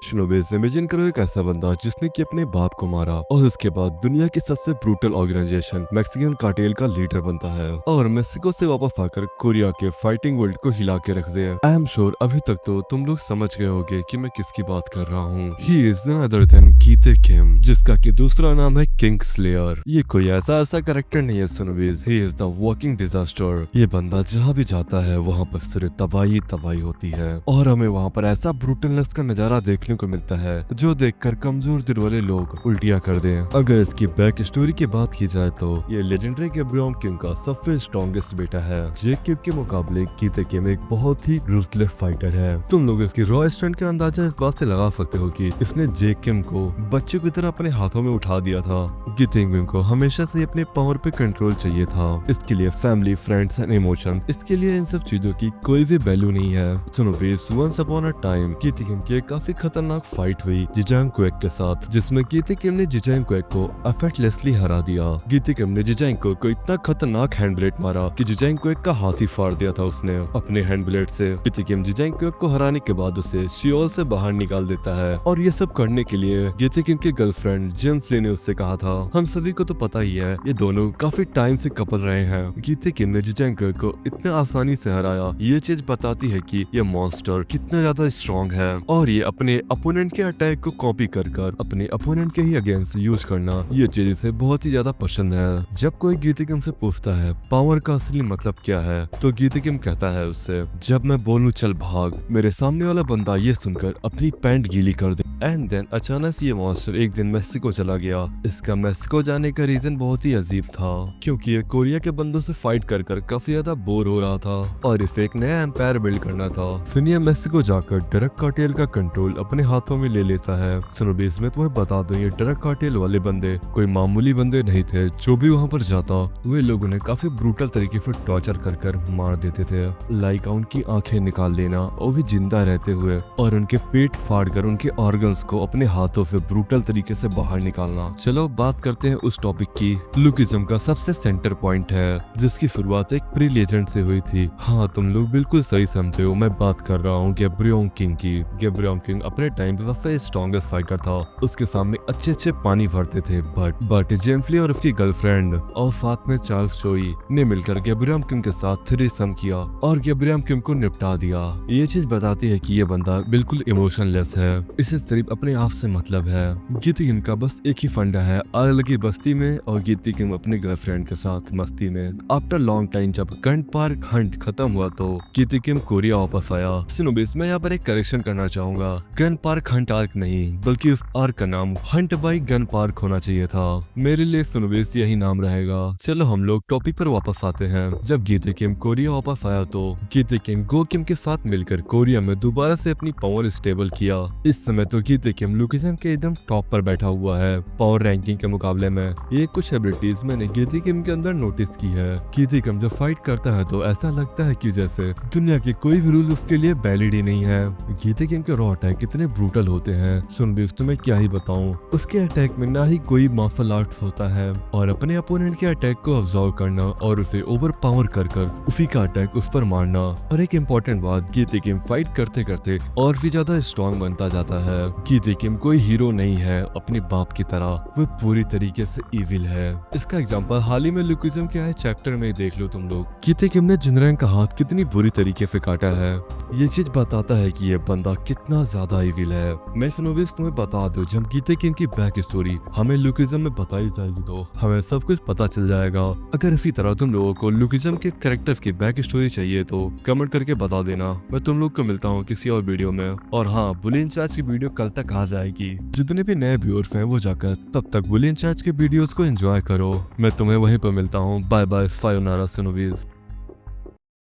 शिनोबेज imagine करो एक ऐसा बंदा जिसने कि अपने बाप को मारा और उसके बाद दुनिया की सबसे ब्रूटल ऑर्गेनाइजेशन मैक्सिकन कार्टेल का लीडर बनता है और मेक्सिको से वापस आकर कोरिया के फाइटिंग वर्ल्ड को हिला के रख दे। आई एम श्योर अभी तक तो तुम लोग समझ गए होगे कि मैं किसकी बात कर रहा हूँ। He is none other than कीते किम, जिसका कि दूसरा नाम है किंग स्लेयर। ये कोई ऐसा कैरेक्टर नहीं है Shinobes, he is the walking disaster. ये बंदा जहाँ भी जाता है वहाँ पर सिर्फ तबाही तबाही होती है और हमें वहाँ पर ऐसा ब्रूटलनेस का नजारा देखने को मिलता है जो देखकर कमजोर दिल वाले लोग उल्टियां कर दें। अगर इसकी बैक स्टोरी की बात की जाए तो ये लेजेंडरी गेब्रियम किंग का सबसे स्ट्रॉन्गेस्ट बेटा है। जेक किम के मुकाबले कीते किम एक बहुत ही रूथलेस फाइटर है। तुम लोग इसकी रॉ स्टैंड का अंदाजा इस बात से लगा सकते हो कि इसने जेक किम को बच्चे की तरह अपने हाथों में उठा दिया था। कीते किम को हमेशा से अपने पावर पे कंट्रोल चाहिए था। इसके लिए फैमिली, फ्रेंड्स एंड इमोशंस, इसके लिए इन सब चीजों की कोई भी वैल्यू नहीं है। सुनो बेस, वंस अपॉन अ टाइम कीते किम की एक काफी खतरनाक फाइट हुई जिजांग क्वेक के साथ, जिसमें कीते किम ने जिजांग क्वेक को एफर्टलेसली हरा दिया। कीते किम ने जिजांग क्वेक को इतना खतरनाक हैंड ब्लेड मारा कि जिजांग क्वेक का हाथ ही फाड़ दिया था उसने अपने हैंड ब्लेड से। कीते किम जिजांग क्वेक को हराने के बाद उसे शियोल से बाहर निकाल देता है और ये सब करने के लिए कीते किम की गर्लफ्रेंड जेम्स ले ने उससे कहा था। हम सभी को तो पता ही है ये दोनों काफी टाइम से कपल रहे हैं। कीते किम ने जिजांग क्वेक को इतने आसानी से हराया। ये चीज बताती है कि ये मॉन्स्टर कितना ज्यादा स्ट्रॉन्ग है और ये अपने अपोनेंट के अटैक को कॉपी कर अपने अपोनेंट के ही अगेंस्ट यूज करना, ये चीज इसे बहुत ही ज्यादा पसंद है। जब कोई कीते किम से पूछता है पावर का असली मतलब क्या है तो कीते किम कहता है उससे, जब मैं बोलूं चल भाग, मेरे सामने वाला बंदा ये सुनकर अपनी पैंट गीली कर दे। एंड देन अचानक से ये मॉन्स्टर एक दिन मेक्सिको चला गया। इसका मेक्सिको जाने का रीजन बहुत ही अजीब था क्योंकि ये कोरिया के बंदों से फाइट कर काफी ज्यादा बोर हो रहा था और इसे एक नया एम्पायर बिल्ड करना था। फिर ये मेक्सिको जाकर ड्रग कार्टेल का कंट्रोल अपने हाथों में ले लेता है। सुनो बेस, मैं तुम्हें बता दूं ये ड्रग कार्टेल वाले बंदे कोई मामूली बंदे नहीं थे। जो भी वहाँ पर जाता वे लोगों ने काफी ब्रूटल तरीके से टॉर्चर कर मार देते थे। लाइक उनकी आंखें निकाल लेना और भी जिंदा रहते हुए और उनके पेट फाड़ कर उनके ऑर्गन्स को अपने हाथों से ब्रूटल तरीके से बाहर निकालना। चलो बात करते हैं उस टॉपिक की। लुकिज्म का सबसे सेंटर पॉइंट है जिसकी शुरुआत एक प्री लेजेंड से हुई थी। हाँ, तुम लोग बिल्कुल सही समझे हो, मैं बात कर रहा हूँ गेब्रियम किंग की। गेब्रियम किंग अपने टाइम पे सबसे स्ट्रॉन्गेस्ट फाइटर था। उसके सामने अच्छे भरते भरते थे बट जेम्फली और उसकी गर्लफ्रेंड और साथ में चार्ल्स चोई ने मिलकर गेब्रियम किंग के साथ थ्रीसम किया और गेब्रियम किंग को निपटा दिया। ये चीज बताती है कि ये बंदा बिल्कुल इमोशनलेस है, इसे सिर्फ अपने आप से मतलब है। कीते किम का बस एक ही फंडा है, अलग ही बस्ती में और कीते किम अपने गर्लफ्रेंड के साथ मस्ती में। आफ्टर लॉन्ग टाइम जब गन पार्क हंट खत्म हुआ तो कीते किम कोरिया वापस आया। सिनोबेस, मैं यहाँ पर एक करेक्शन करना चाहूंगा। गन पार्क हंट आर्क नहीं बल्कि उस आर्क का नाम हंट बाई गन पार्क होना चाहिए था। मेरे लिए सिनोबेस यही नाम रहेगा। चलो हम लोग टॉपिक पर वापस आते हैं। जब कीते किम कोरिया वापस आया तो कीते किम गो किम के साथ मिलकर कोरिया में दोबारा से अपनी पावर स्टेबल किया। इस समय तो कीते किम लुकिज्म के एकदम टॉप पर बैठा हुआ है पावर रैंकिंग के मुकाबले में। ये कुछ एबिलिटीज मैंने कीते किम के अंदर नोटिस की है। कीते किम जब फाइट करता है तो ऐसा लगता है कि जैसे दुनिया के कोई भी रूल उसके लिए वैलिड ही नहीं है। कीते किम के रॉ अटैक कितने ब्रूटल होते हैं, सुन भी तुम्हें क्या ही बताऊं। उसके अटैक में ना ही कोई मार्शल आर्ट्स होता है और अपने अपोनेंट के अटैक को ऑब्जर्व करना और उसे ओवर पावर कर उसी का अटैक उस पर मारना। और एक इम्पोर्टेंट बात, कीते किम फाइट करते करते और भी ज्यादा स्ट्रॉन्ग बनता जाता है। कीते किम कोई हीरो नहीं है अपने बाप की तरह, वो पूरी तरीके से इविल है। इसका एग्जांपल हाल ही में लुकिज्म के आए चैप्टर में देख लो तुम लोग। कीते किम ने जिनरैंग का हाथ कितनी बुरी तरीके से काटा है। ये चीज बताता है कि ये बंदा कितना ज्यादा इविल है। मैं सिनोबेस तुम्हें बता दूं, जब कीते किम की बैक स्टोरी हमें लुकिज्म में बताई जाएगी तो हमें सब कुछ पता चल जाएगा। अगर इसी तरह तुम लोगों को लुकिज्म के कैरेक्टर्स की बैक स्टोरी चाहिए तो कमेंट करके बता देना। मैं तुम लोग को मिलता हूँ किसी और वीडियो में। और हाँ, बुली इंचार्ज की वीडियो कल तक आ जाएगी। जितने भी नए व्यूअर्स हैं वो जाकर तब तक बुली इंचार्ज के वीडियोस को एंजॉय करो। मैं तुम्हें वहीं पर मिलता हूँ। Bye bye, sayonara सिनोबेस।